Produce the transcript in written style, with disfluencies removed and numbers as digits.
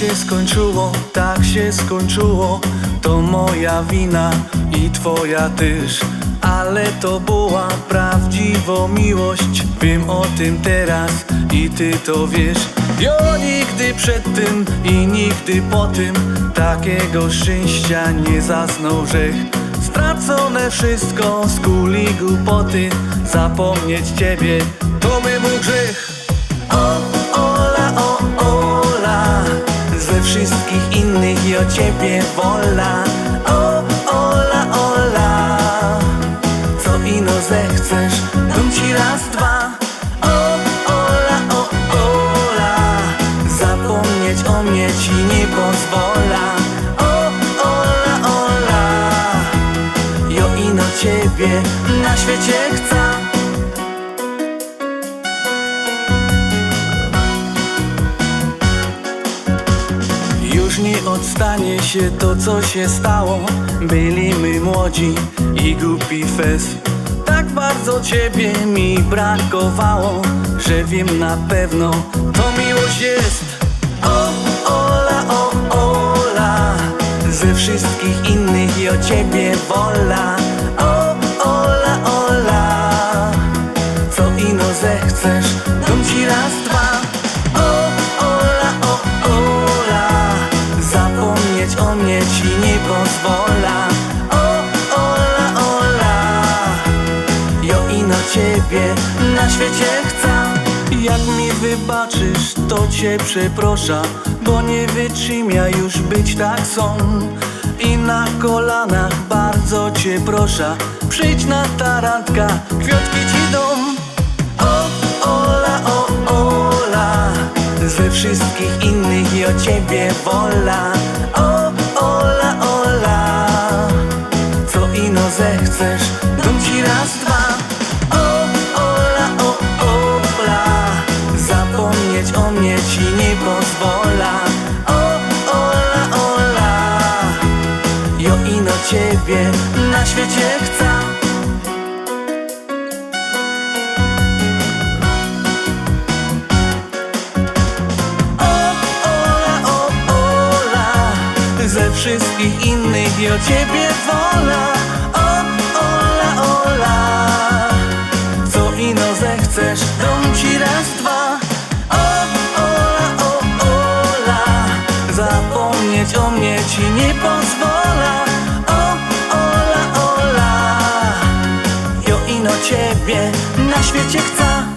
się skończyło, tak się skończyło. To moja wina i twoja też, ale to była prawdziwa miłość. Wiem o tym teraz i ty to wiesz. Ja nigdy przed tym i nigdy po tym takiego szczęścia nie zaznał grzech. Stracone wszystko z kuli głupoty, zapomnieć ciebie to by był grzech. Ola, ze wszystkich innych i o ciebie wola. Ola, co ino zechcesz, dam ci raz, dwa. Ola, zapomnieć o mnie ci nie pozwola. Ola, jo ino ciebie na świecie chcę. Już nie odstanie się to, co się stało. Byliśmy młodzi i głupi fez. Tak bardzo ciebie mi brakowało, że wiem na pewno, to miłość jest. Ola, ze wszystkich innych i o ciebie wola. Ola, co ino zechcesz, dam ci raz, dwa. Zapomnieć o mnie ci nie pozwola. Ola, jo ino ciebie na świecie chcę. Jak mi wybaczysz, to cię przeproszę, bo nie wytrzymia już być tak są. I na kolanach bardzo cię proszę, przyjdź na ta randka, kwiatki ci dom. Ola, ze wszystkich innych i o ciebie wola. Ola, co ino zechcesz, dam ci raz, dwa. Ola, zapomnieć o mnie ci nie pozwola. Ola, jo ino ciebie na świecie chcę. Ze wszystkich innych i o ciebie wola. Ola, co ino zechcesz, dam ci raz, dwa. Ola, zapomnieć o mnie ci nie pozwola. Ola, jo ino ciebie na świecie chcę.